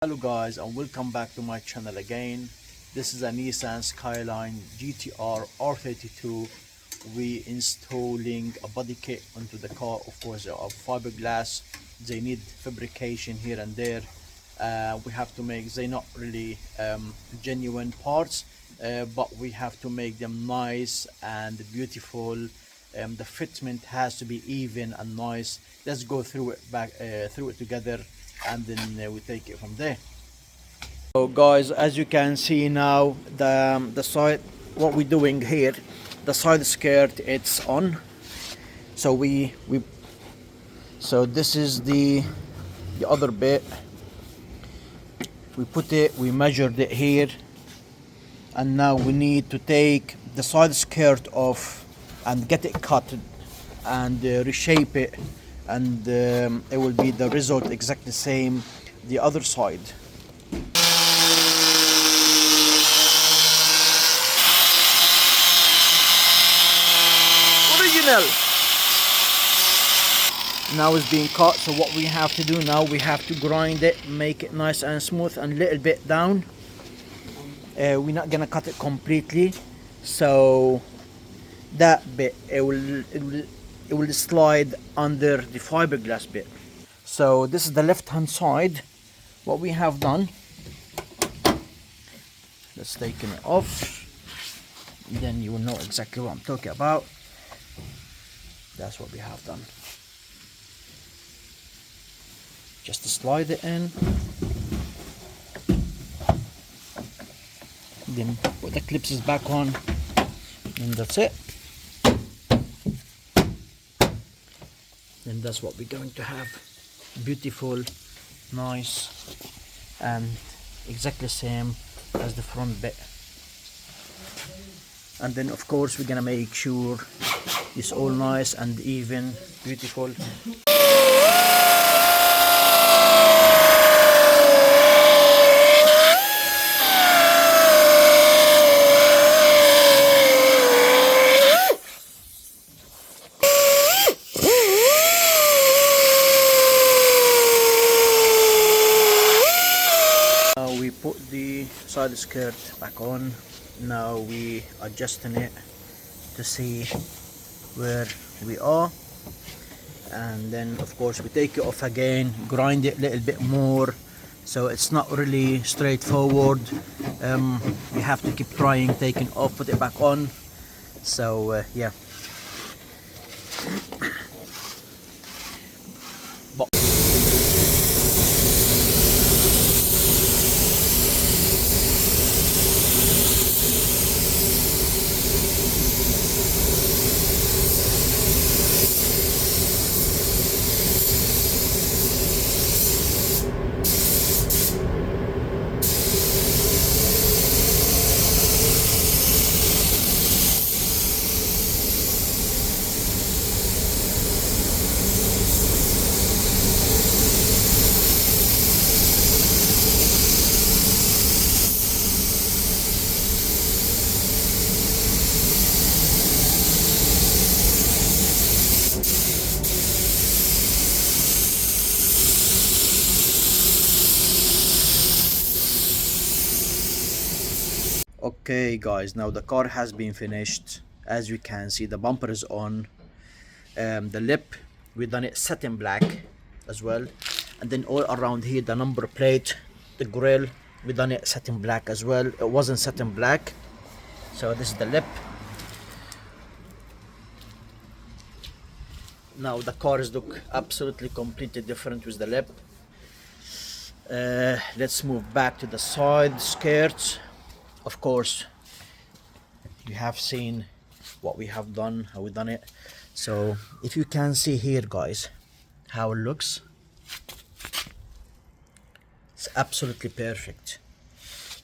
Hello guys, and welcome back to my channel again. This is a Nissan Skyline GT-R R32. We installing a body kit onto the car. Of course, they are fiberglass. They need fabrication here and there. We have to make, they're not really genuine parts, but we have to make them nice and beautiful. The fitment has to be even and nice. Let's go through it together, and then we take it from there. So guys, as you can see now, the side, what we're doing here, the side skirt, it's on. So so this is the other bit. We put it, we measured it here, and now we need to take the side skirt off and get it cut and reshape it, and it will be the result exactly the same the other side. Original. Now it's being cut, so what we have to do now, we have to grind it, make it nice and smooth and little bit down. We're not gonna cut it completely, so that bit it will slide under the fiberglass bit. So this is the left hand side. What we have done, let's take it off, then you will know exactly what I'm talking about. That's what we have done. Just to slide it in, then put the clips back on, and that's it. Then that's what we're going to have. Beautiful, nice, and exactly the same as the front bit. And then of course we're gonna make sure it's all nice and even, beautiful. We put the side skirt back on. Now we adjusting it to see where we are, and then of course we take it off again, grind it a little bit more, so it's not really straightforward. You have to keep trying, taking off, put it back on. So yeah. Okay guys, now the car has been finished. As you can see, the bumper is on. The lip, we done it satin black as well, and then all around here the number plate, the grill, we done it satin black as well. It wasn't satin black, so this is the lip. Now the cars look absolutely completely different with the lip. Let's move back to the side skirts. Of course, you have seen what we have done, how we done it. So if you can see here guys, how it looks, it's absolutely perfect.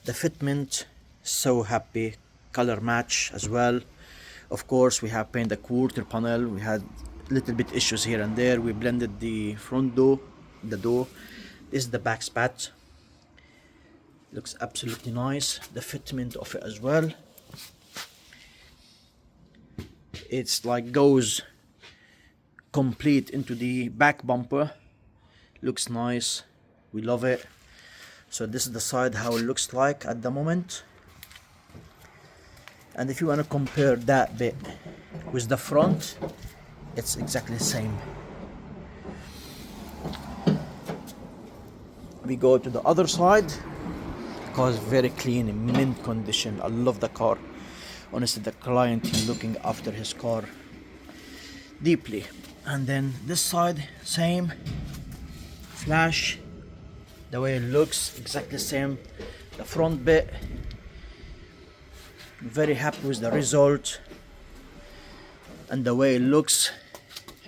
The fitment, so happy, color match as well. Of course, we have painted the quarter panel. We had little bit issues here and there. We blended the front door, the door. This is the back spat. Looks absolutely nice. The fitment of it as well, it's like goes complete into the back bumper. Looks nice, we love it. So this is the side how it looks like at the moment. And if you want to compare that bit with the front, it's exactly the same. We go to the other side. Car is very clean, in mint condition. I love the car. Honestly, the client is looking after his car deeply. And then this side, same. Flash, the way it looks, exactly the same. The front bit, very happy with the result. And the way it looks,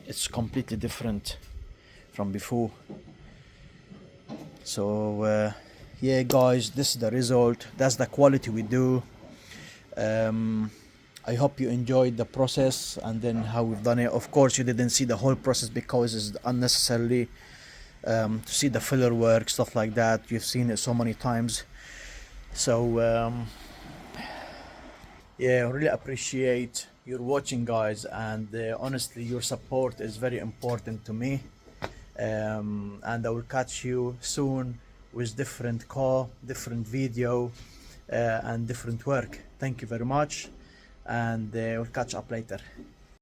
it's completely different from before. So yeah guys, this is the result. That's the quality we do. I hope you enjoyed the process and then how we've done it. Of course you didn't see the whole process because it's unnecessarily to see the filler work, stuff like that. You've seen it so many times. So yeah, really appreciate your watching guys, and honestly your support is very important to me. And I will catch you soon with different car, different video, and different work. Thank you very much, and we'll catch up later.